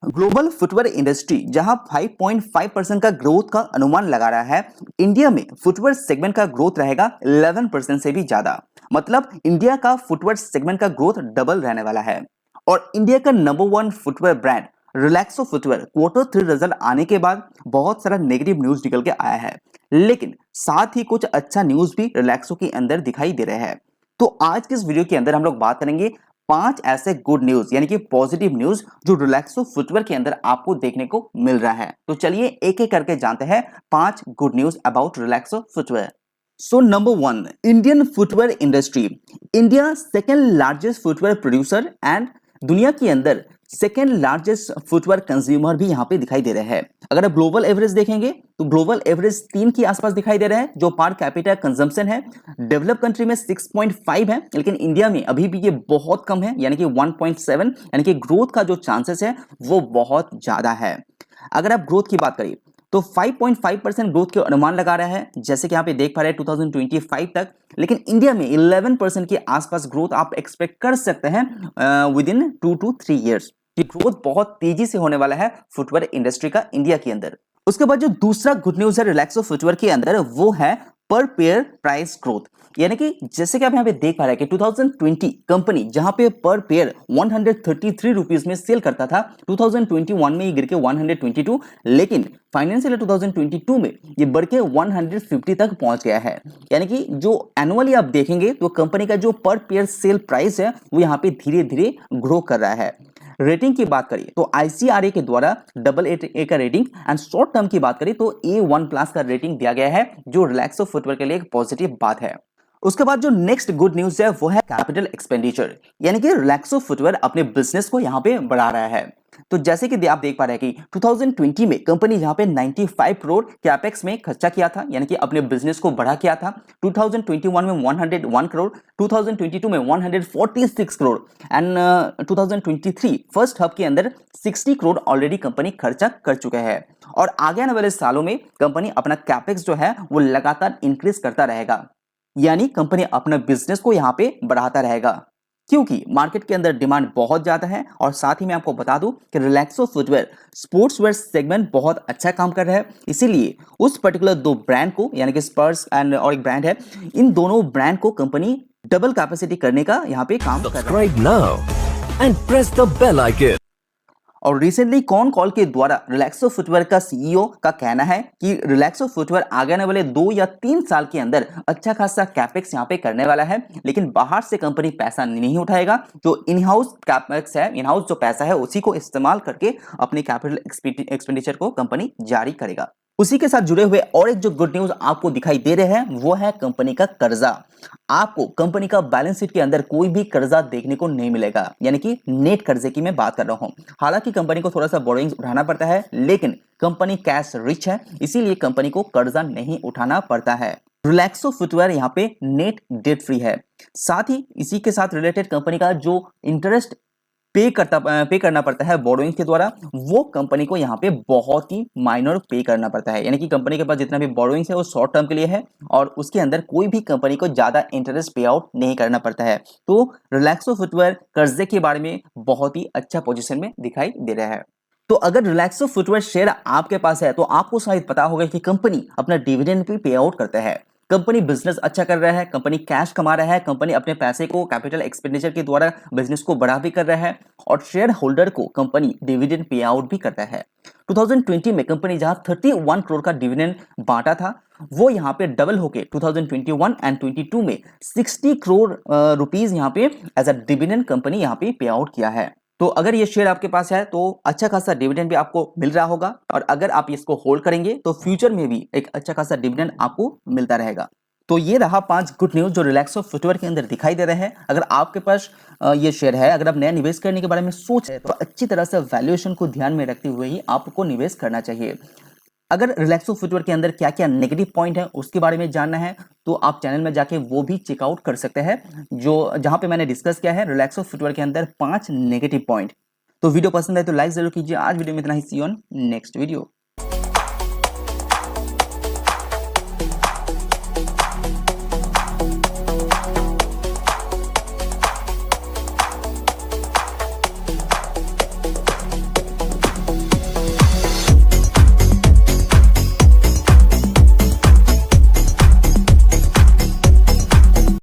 Global footwear industry जहां 5.5% का growth का अनुमान लगा रहा है, इंडिया में फुटवेयर सेगमेंट का ग्रोथ रहेगा 11% से भी ज्यादा। मतलब इंडिया का फुटवेयर सेगमेंट का ग्रोथ डबल रहने वाला है। और इंडिया का number 1 footwear brand Relaxo footwear Q3 result आने के बाद बहुत सारा नेगेटिव न्यूज निकल के आया है, लेकिन साथ ही कुछ अच्छा न्यूज भी रिलैक्सो के अंदर दिखाई दे रहे हैं। तो आज के इस वीडियो के अंदर हम लोग बात करेंगे 5 ऐसे गुड न्यूज यानी कि पॉजिटिव न्यूज जो रिलैक्सो फुटवेयर के अंदर आपको देखने को मिल रहा है। तो चलिए एक एक करके जानते हैं 5 good news about Relaxo footwear. So number 1, Indian footwear industry. India second largest footwear producer and दुनिया के अंदर सेकेंड लार्जेस्ट फुटवेयर कंज्यूमर भी यहाँ पे दिखाई दे रहे हैं। अगर आप ग्लोबल एवरेज देखेंगे तो ग्लोबल एवरेज 3 के आसपास दिखाई दे रहा है, जो पर कैपिटा कंजम्पशन है डेवलप कंट्री में 6.5 है, लेकिन इंडिया में अभी भी ये बहुत कम है, यानी कि 1.7, यानी कि ग्रोथ का जो चांसेस है वो बहुत ज्यादा है। अगर आप ग्रोथ की बात करें तो 5.5% ग्रोथ के अनुमान लगा रहा है, जैसे कि यहाँ पे देख पा रहे हैं 2025 तक, लेकिन इंडिया में 11% के आसपास ग्रोथ आप एक्सपेक्ट कर सकते हैं विद इन 2 to 3 ईयर्स। ये ग्रोथ बहुत तेजी से होने वाला है फुटवेयर इंडस्ट्री का इंडिया के अंदर। उसके बाद जो दूसरा गुड न्यूज है रिलैक्सो फुटवेयर के अंदर वो है पर पेयर प्राइस ग्रोथ। यानी कि जैसे कि आप यहाँ पे देख पा रहे हैं कि 2020 कंपनी जहां पे पर पेयर 133 रुपीज में सेल करता था, 2021 में ये गिर के 122, लेकिन फाइनेंशियल 2022 में ये बढ़ के 150 तक पहुंच गया है। यानी कि जो एनुअली आप देखेंगे तो कंपनी का जो पर पेयर सेल प्राइस है वो यहाँ पे धीरे धीरे ग्रो कर रहा है। रेटिंग की बात करिए तो ICRA के द्वारा AA का रेटिंग एंड शॉर्ट टर्म की बात करें तो A1+ का रेटिंग दिया गया है, जो रिलैक्सो फुटवेयर के लिए एक पॉजिटिव बात है। उसके बाद जो नेक्स्ट गुड न्यूज है वो है कैपिटल एक्सपेंडिचर, यानी कि रिलैक्सो फुटवेयर अपने बिजनेस को यहाँ पे बढ़ा रहा है। तो जैसे कि आप देख पा रहे हैं कि 2020 में कंपनी यहाँ पे 95 करोड़ कैपेक्स में खर्चा किया था, यानी कि अपने बिजनेस को बढ़ा किया था। 2021 में 101 करोड़, 2022 में 146 करोड़ एंड 2023 फर्स्ट हब के अंदर 60 करोड़ ऑलरेडी कंपनी खर्चा कर चुका है। और आगे आने वाले सालों में कंपनी अपना कैपेक्स जो है वो लगातार इंक्रीज करता रहेगा, यानी कंपनी अपने बिजनेस को यहां पे बढ़ाता रहेगा, क्योंकि मार्केट के अंदर डिमांड बहुत ज्यादा है। और साथ ही मैं आपको बता दूं कि रिलैक्सो फुटवेयर स्पोर्ट्सवेयर सेगमेंट बहुत अच्छा काम कर रहा है, इसीलिए उस पर्टिकुलर 2 ब्रांड को, यानी कि स्पर्स एंड और एक ब्रांड है, इन दोनों ब्रांड को कंपनी डबल कैपेसिटी करने का यहाँ पे काम कर रहा है। Subscribe now and press the bell icon. और रिसेंटली कॉन कॉल के द्वारा रिलैक्सो फुटवेयर का CEO का कहना है कि रिलैक्सो फुटवेयर आगे आने वाले 2 या 3 साल के अंदर अच्छा खासा कैपेक्स यहाँ पे करने वाला है, लेकिन बाहर से कंपनी पैसा नहीं उठाएगा। जो इन हाउस कैपेक्स है, इन हाउस जो पैसा है उसी को इस्तेमाल करके अपने कैपिटल एक्सपेंडिचर को कंपनी जारी करेगा। उसी के साथ जुड़े हुए और एक जो गुड न्यूज आपको दिखाई दे रहे हैं वो है कंपनी का कर्जा। आपको कंपनी का बैलेंस शीट के अंदर कोई भी कर्जा देखने को नहीं मिलेगा, यानी कि नेट कर्जे की मैं बात कर रहा हूं। हालांकि कंपनी को थोड़ा सा बोरोइंग्स उठाना पड़ता है, लेकिन कंपनी कैश रिच है, इसीलिए कंपनी को कर्जा नहीं उठाना पड़ता है। रिलैक्सो फुटवेयर यहाँ पे नेट डेट फ्री है। साथ ही इसी के साथ रिलेटेड कंपनी का जो इंटरेस्ट पे करना पड़ता है बोरोइंग के द्वारा, वो कंपनी को यहाँ पे बहुत ही माइनर पे करना पड़ता है। यानी कि कंपनी के पास जितना भी बोरोइंग्स है वो शॉर्ट टर्म के लिए है और उसके अंदर कोई भी कंपनी को ज्यादा इंटरेस्ट पे आउट नहीं करना पड़ता है। तो रिलैक्सो फुटवेयर कर्जे के बारे में बहुत ही अच्छा पोजीशन में दिखाई दे रहा है। तो अगर रिलैक्सो फुटवेयर शेयर आपके पास है तो आपको शायद पता होगा कि कंपनी अपना डिविडेंड भी पे आउट करता है। कंपनी बिजनेस अच्छा कर रहा है, कंपनी कैश कमा रहा है, कंपनी अपने पैसे को कैपिटल एक्सपेंडिचर के द्वारा बिजनेस को बढ़ा भी कर रहा है और शेयर होल्डर को कंपनी डिविडेंड पे आउट भी करता है। 2020 में कंपनी जहां 31 करोड़ का डिविडेंड बांटा था, वो यहाँ पे डबल होके 2021 एंड 22 में 60 करोड़ रुपीस यहाँ पे एज अ डिविडेंड कंपनी यहाँ पे पे आउट किया है। तो अगर ये शेयर आपके पास है तो अच्छा खासा डिविडेंड भी आपको मिल रहा होगा, और अगर आप इसको होल्ड करेंगे तो फ्यूचर में भी एक अच्छा खासा डिविडेंड आपको मिलता रहेगा। तो ये रहा 5 गुड न्यूज जो रिलैक्सो फुटवेयर के अंदर दिखाई दे रहे हैं। अगर आपके पास ये शेयर है, अगर आप नया निवेश करने के बारे में सोच रहे हैं तो अच्छी तरह से वैल्यूएशन को ध्यान में रखते हुए ही आपको निवेश करना चाहिए। अगर रिलैक्सो फुटवेयर के अंदर क्या क्या नेगेटिव पॉइंट है उसके बारे में जानना है तो आप चैनल में जाके वो भी चेकआउट कर सकते हैं, जो जहां पे मैंने डिस्कस किया है रिलैक्सो फुटवेयर के अंदर 5 नेगेटिव पॉइंट। तो वीडियो पसंद है तो लाइक जरूर कीजिए। आज वीडियो में इतना ही, सी यू ऑन नेक्स्ट वीडियो।